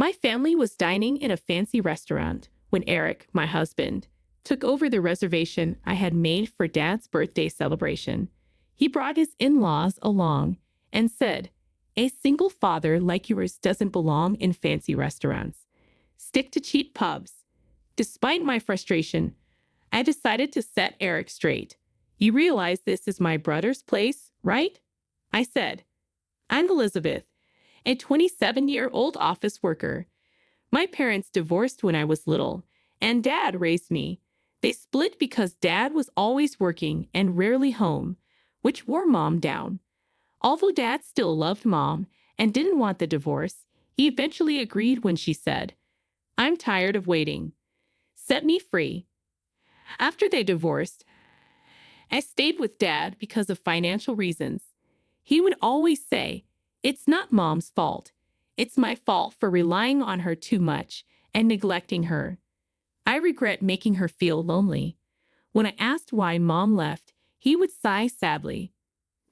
My family was dining in a fancy restaurant when Eric, my husband, took over the reservation I had made for Dad's birthday celebration. He brought his in-laws along and said, "A single father like yours doesn't belong in fancy restaurants. Stick to cheap pubs." Despite my frustration, I decided to set Eric straight. "You realize this is my brother's place, right?" I said. "I'm Elizabeth, a 27-year-old office worker. My parents divorced when I was little, and Dad raised me. They split because Dad was always working and rarely home, which wore Mom down. Although Dad still loved Mom and didn't want the divorce, he eventually agreed when she said, 'I'm tired of waiting. Set me free.' After they divorced, I stayed with Dad because of financial reasons. He would always say, 'It's not Mom's fault. It's my fault for relying on her too much and neglecting her.' I regret making her feel lonely. When I asked why Mom left, he would sigh sadly.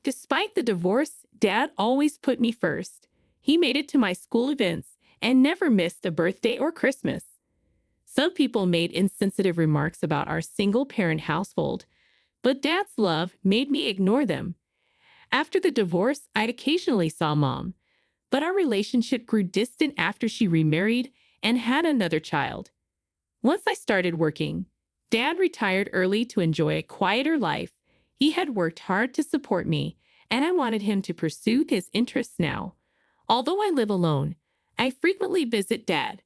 Despite the divorce, Dad always put me first. He made it to my school events and never missed a birthday or Christmas." Some people made insensitive remarks about our single-parent household, but Dad's love made me ignore them. After the divorce, I occasionally saw Mom, but our relationship grew distant after she remarried and had another child. Once I started working, Dad retired early to enjoy a quieter life. He had worked hard to support me, and I wanted him to pursue his interests now. Although I live alone, I frequently visit Dad.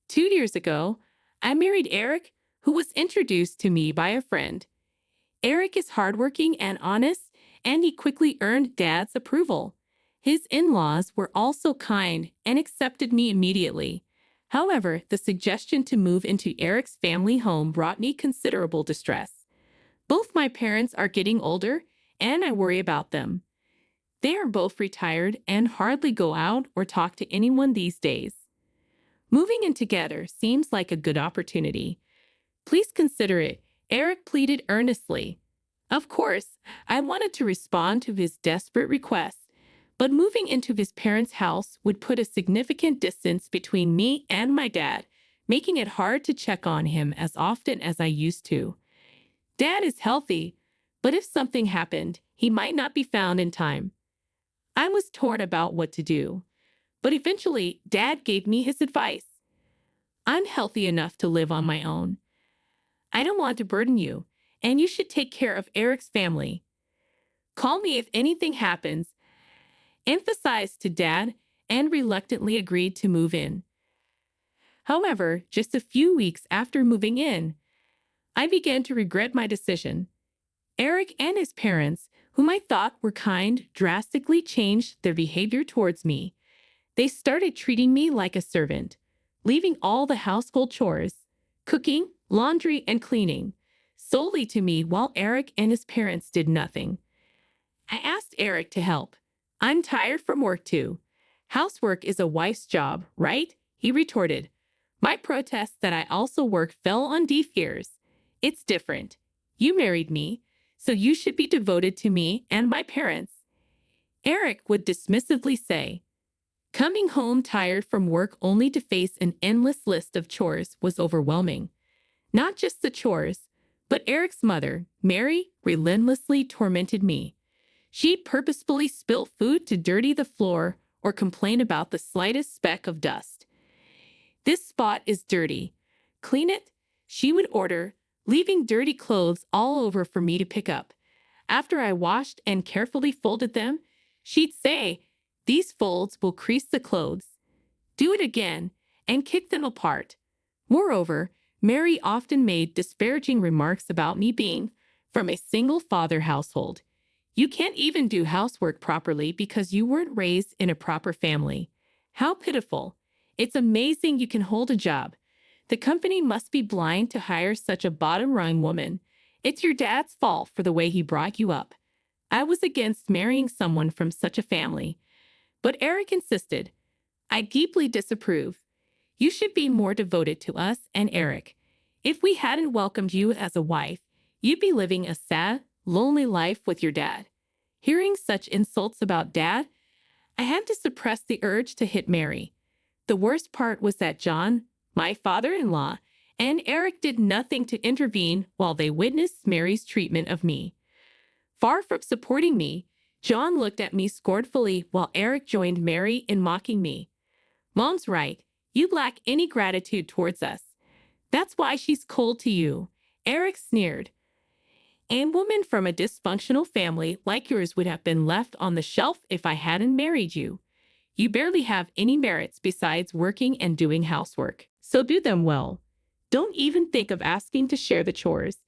2 years ago, I married Eric, who was introduced to me by a friend. Eric is hardworking and honest, and he quickly earned Dad's approval. His in-laws were also kind and accepted me immediately. However, the suggestion to move into Eric's family home brought me considerable distress. Both my parents are getting older, and I worry about them. They are both retired and hardly go out or talk to anyone these days. Moving in together seems like a good opportunity. Please consider it, Eric pleaded earnestly. Of course, I wanted to respond to his desperate request, but moving into his parents' house would put a significant distance between me and my dad, making it hard to check on him as often as I used to. Dad is healthy, but if something happened, he might not be found in time. I was torn about what to do, but eventually Dad gave me his advice. "I'm healthy enough to live on my own. I don't want to burden you, and you should take care of Eric's family. Call me if anything happens," emphasized to Dad, and reluctantly agreed to move in. However, just a few weeks after moving in, I began to regret my decision. Eric and his parents, whom I thought were kind, drastically changed their behavior towards me. They started treating me like a servant, leaving all the household chores, cooking, laundry, and cleaning, solely to me while Eric and his parents did nothing. I asked Eric to help. "I'm tired from work too. Housework is a wife's job, right?" he retorted. My protest that I also work fell on deaf ears. "It's different. You married me, so you should be devoted to me and my parents," Eric would dismissively say. Coming home tired from work only to face an endless list of chores was overwhelming. Not just the chores, but Eric's mother, Mary, relentlessly tormented me. She'd purposefully spill food to dirty the floor or complain about the slightest speck of dust. "This spot is dirty. Clean it," she would order, leaving dirty clothes all over for me to pick up. After I washed and carefully folded them, she'd say, "These folds will crease the clothes. Do it again," and kick them apart. Moreover, Mary often made disparaging remarks about me being from a single-father household. "You can't even do housework properly because you weren't raised in a proper family. How pitiful. It's amazing you can hold a job. The company must be blind to hire such a bottom-rung woman. It's your dad's fault for the way he brought you up." I was against marrying someone from such a family, but Eric insisted. "I deeply disapprove. You should be more devoted to us and Eric. If we hadn't welcomed you as a wife, you'd be living a sad, lonely life with your dad." Hearing such insults about Dad, I had to suppress the urge to hit Mary. The worst part was that John, my father-in-law, and Eric did nothing to intervene while they witnessed Mary's treatment of me. Far from supporting me, John looked at me scornfully while Eric joined Mary in mocking me. "Mom's right. You lack any gratitude towards us. That's why she's cold to you," Eric sneered. "A woman from a dysfunctional family like yours would have been left on the shelf if I hadn't married you. You barely have any merits besides working and doing housework, so do them well. Don't even think of asking to share the chores.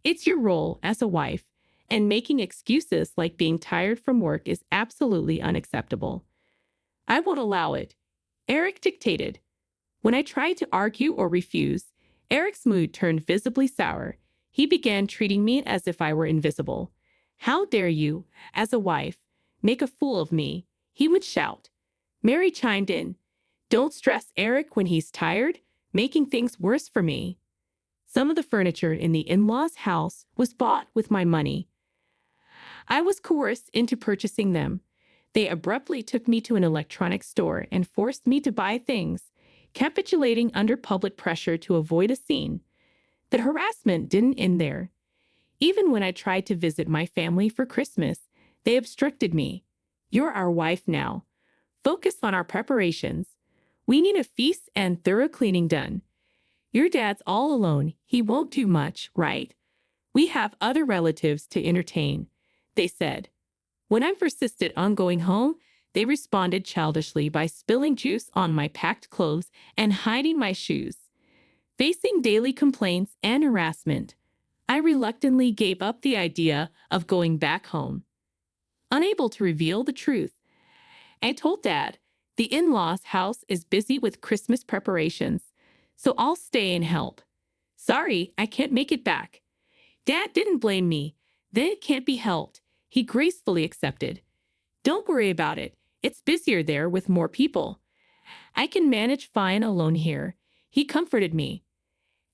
It's your role as a wife, and making excuses like being tired from work is absolutely unacceptable." "I won't allow it," Eric dictated. When I tried to argue or refuse, Eric's mood turned visibly sour. He began treating me as if I were invisible. "How dare you, as a wife, make a fool of me?" he would shout. Mary chimed in. "Don't stress Eric when he's tired, making things worse for me." Some of the furniture in the in-laws' house was bought with my money. I was coerced into purchasing them. They abruptly took me to an electronics store and forced me to buy things, capitulating under public pressure to avoid a scene. The harassment didn't end there. Even when I tried to visit my family for Christmas, they obstructed me. "You're our wife now. Focus on our preparations. We need a feast and thorough cleaning done. Your dad's all alone. He won't do much, right? We have other relatives to entertain," they said. When I persisted on going home, they responded childishly by spilling juice on my packed clothes and hiding my shoes. Facing daily complaints and harassment, I reluctantly gave up the idea of going back home. Unable to reveal the truth, I told Dad, "The in-laws' house is busy with Christmas preparations, so I'll stay and help. Sorry, I can't make it back." Dad didn't blame me. "Then it can't be helped," he gracefully accepted. "Don't worry about it. It's busier there with more people. I can manage fine alone here," he comforted me.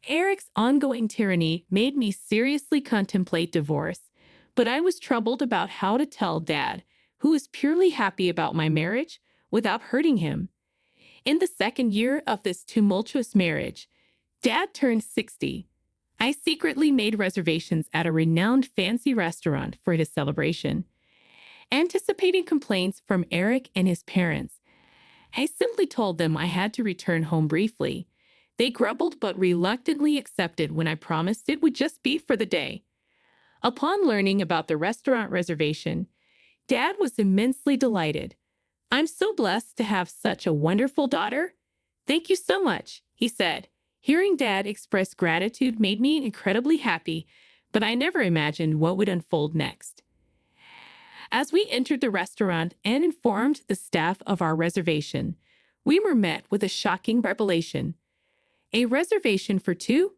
Eric's ongoing tyranny made me seriously contemplate divorce, but I was troubled about how to tell Dad, who was purely happy about my marriage, without hurting him. In the second year of this tumultuous marriage, Dad turned 60. I secretly made reservations at a renowned fancy restaurant for his celebration. Anticipating complaints from Eric and his parents, I simply told them I had to return home briefly. They grumbled but reluctantly accepted when I promised it would just be for the day. Upon learning about the restaurant reservation, Dad was immensely delighted. "I'm so blessed to have such a wonderful daughter." "Thank you so much," he said. Hearing Dad express gratitude made me incredibly happy, but I never imagined what would unfold next. As we entered the restaurant and informed the staff of our reservation, we were met with a shocking revelation. "A reservation for two?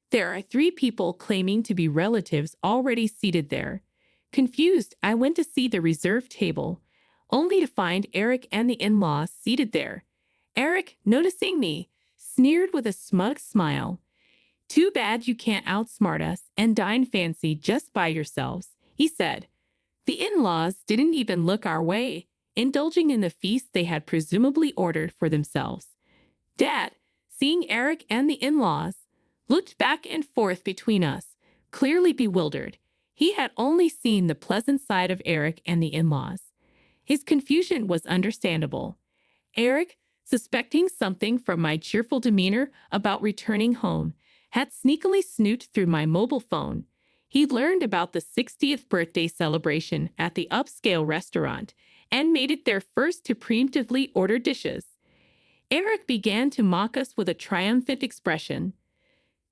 There are 3 people claiming to be relatives already seated there." Confused, I went to see the reserved table, only to find Eric and the in-laws seated there. Eric, noticing me, sneered with a smug smile. "Too bad you can't outsmart us and dine fancy just by yourselves," he said. The in-laws didn't even look our way, indulging in the feast they had presumably ordered for themselves. Dad, seeing Eric and the in-laws, looked back and forth between us, clearly bewildered. He had only seen the pleasant side of Eric and the in-laws. His confusion was understandable. Eric, suspecting something from my cheerful demeanor about returning home, had sneakily snooped through my mobile phone. He learned about the 60th birthday celebration at the upscale restaurant and made it their first to preemptively order dishes. Eric began to mock us with a triumphant expression.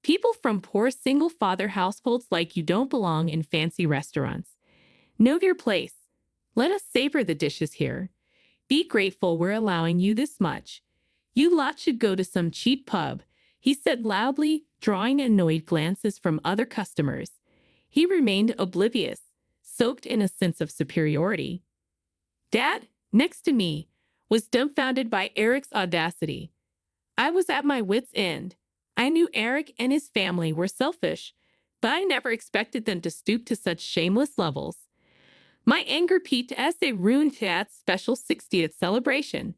"People from poor single-father households like you don't belong in fancy restaurants. Know your place. Let us savor the dishes here. Be grateful we're allowing you this much. You lot should go to some cheap pub," he said loudly, drawing annoyed glances from other customers. He remained oblivious, soaked in a sense of superiority. Dad, next to me, was dumbfounded by Eric's audacity. I was at my wits' end. I knew Eric and his family were selfish, but I never expected them to stoop to such shameless levels. My anger peaked as they ruined Dad's special 60th celebration.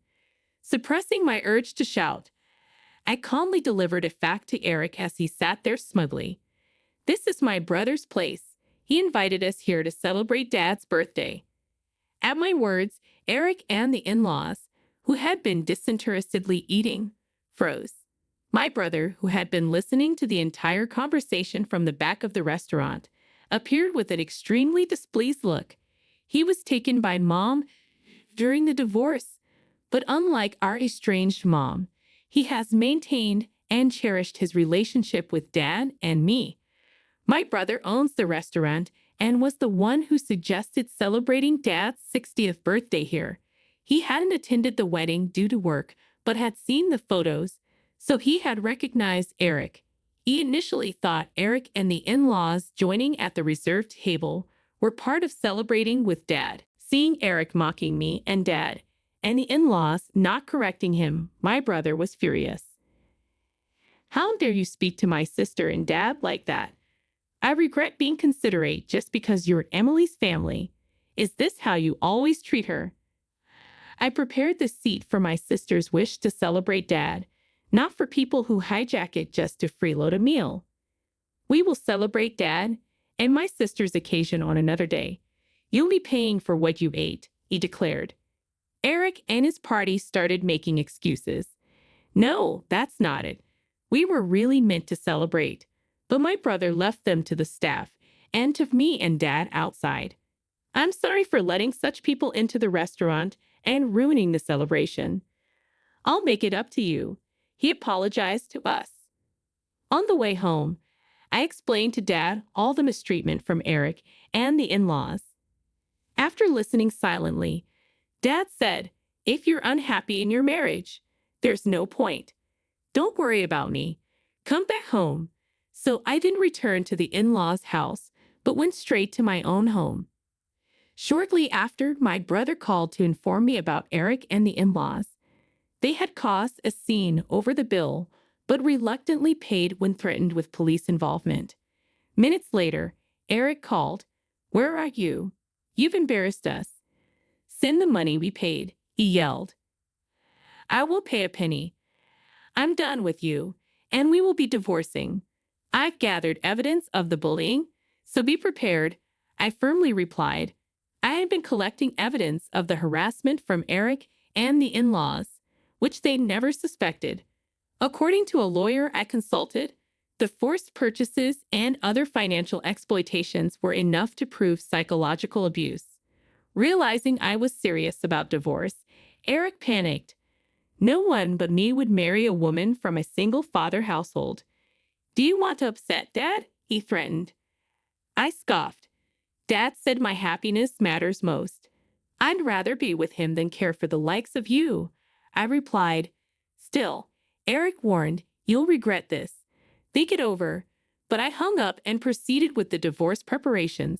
Suppressing my urge to shout, I calmly delivered a fact to Eric as he sat there smugly. This is my brother's place. He invited us here to celebrate Dad's birthday. At my words, Eric and the in-laws, who had been disinterestedly eating, froze. My brother, who had been listening to the entire conversation from the back of the restaurant, appeared with an extremely displeased look. He was taken by Mom during the divorce, but unlike our estranged mom, he has maintained and cherished his relationship with Dad and me. My brother owns the restaurant and was the one who suggested celebrating Dad's 60th birthday here. He hadn't attended the wedding due to work, but had seen the photos, so he had recognized Eric. He initially thought Eric and the in-laws joining at the reserved table were part of celebrating with Dad. Seeing Eric mocking me and Dad, and the in-laws not correcting him, my brother was furious. How dare you speak to my sister and Dad like that? I regret being considerate just because you're Emily's family. Is this how you always treat her? I prepared the seat for my sister's wish to celebrate Dad, not for people who hijack it just to freeload a meal. We will celebrate Dad and my sister's occasion on another day. You'll be paying for what you ate, he declared. Eric and his party started making excuses. No, that's not it. We were really meant to celebrate, but my brother left them to the staff and to me and Dad outside. I'm sorry for letting such people into the restaurant and ruining the celebration. I'll make it up to you. He apologized to us. On the way home, I explained to Dad all the mistreatment from Eric and the in-laws. After listening silently, Dad said, if you're unhappy in your marriage, there's no point. Don't worry about me. Come back home. So I didn't return to the in-laws' house, but went straight to my own home. Shortly after, my brother called to inform me about Eric and the in-laws. They had caused a scene over the bill, but reluctantly paid when threatened with police involvement. Minutes later, Eric called. Where are you? You've embarrassed us. Send the money we paid, he yelled. I won't pay a penny. I'm done with you, and we will be divorcing. I've gathered evidence of the bullying, so be prepared, I firmly replied. I had been collecting evidence of the harassment from Eric and the in-laws, which they never suspected. According to a lawyer I consulted, the forced purchases and other financial exploitations were enough to prove psychological abuse. Realizing I was serious about divorce, Eric panicked. No one but me would marry a woman from a single-father household. Do you want to upset Dad? He threatened. I scoffed. Dad said my happiness matters most. I'd rather be with him than care for the likes of you, I replied. Still, Eric warned, you'll regret this. Think it over. But I hung up and proceeded with the divorce preparations.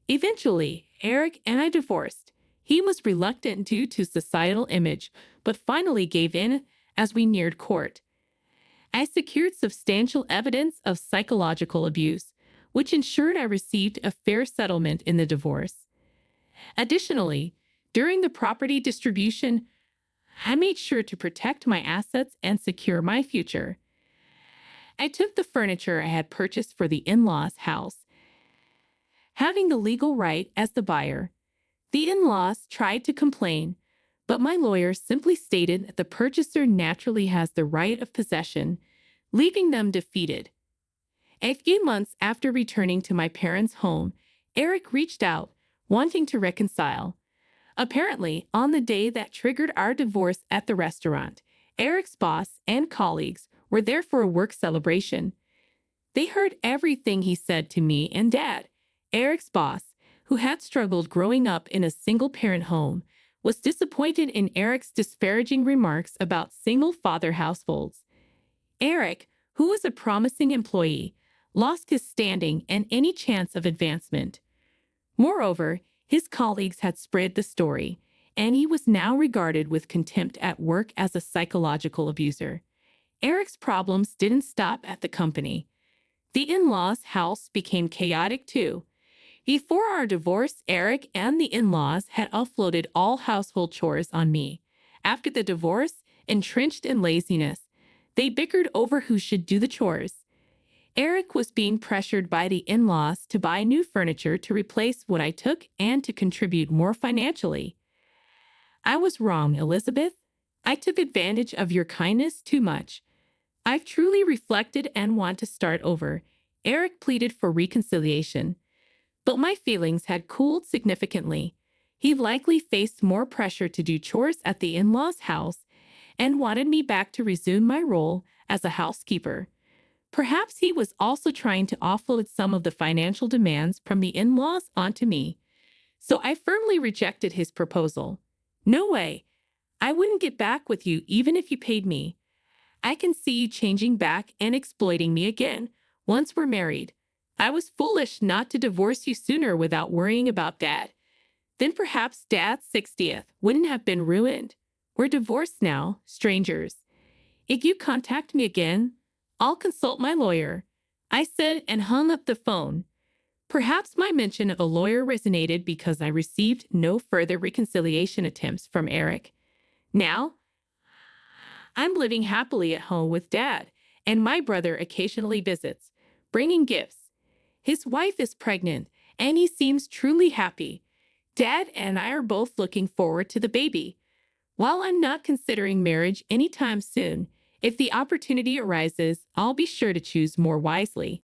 Eventually, Eric and I divorced. He was reluctant due to societal image, but finally gave in as we neared court. I secured substantial evidence of psychological abuse, which ensured I received a fair settlement in the divorce. Additionally, during the property distribution, I made sure to protect my assets and secure my future. I took the furniture I had purchased for the in-laws' house, having the legal right as the buyer. The in-laws tried to complain, but my lawyer simply stated that the purchaser naturally has the right of possession, leaving them defeated. A few months after returning to my parents' home, Eric reached out, wanting to reconcile. Apparently, on the day that triggered our divorce at the restaurant, Eric's boss and colleagues were there for a work celebration. They heard everything he said to me and Dad. Eric's boss, who had struggled growing up in a single-parent home, was disappointed in Eric's disparaging remarks about single-father households. Eric, who was a promising employee, lost his standing and any chance of advancement. Moreover, his colleagues had spread the story, and he was now regarded with contempt at work as a psychological abuser. Eric's problems didn't stop at the company. The in-laws' house became chaotic too. Before our divorce, Eric and the in-laws had offloaded all household chores on me. After the divorce, entrenched in laziness, they bickered over who should do the chores. Eric was being pressured by the in-laws to buy new furniture to replace what I took and to contribute more financially. I was wrong, Elizabeth. I took advantage of your kindness too much. I've truly reflected and want to start over. Eric pleaded for reconciliation, but my feelings had cooled significantly. He likely faced more pressure to do chores at the in-laws' house and wanted me back to resume my role as a housekeeper. Perhaps he was also trying to offload some of the financial demands from the in-laws onto me. So I firmly rejected his proposal. No way. I wouldn't get back with you even if you paid me. I can see you changing back and exploiting me again once we're married. I was foolish not to divorce you sooner without worrying about Dad. Then perhaps Dad's 60th wouldn't have been ruined. We're divorced now, strangers. If you contact me again, I'll consult my lawyer, I said and hung up the phone. Perhaps my mention of a lawyer resonated because I received no further reconciliation attempts from Eric. Now, I'm living happily at home with Dad, and my brother occasionally visits, bringing gifts. His wife is pregnant, and he seems truly happy. Dad and I are both looking forward to the baby. While I'm not considering marriage anytime soon, if the opportunity arises, I'll be sure to choose more wisely.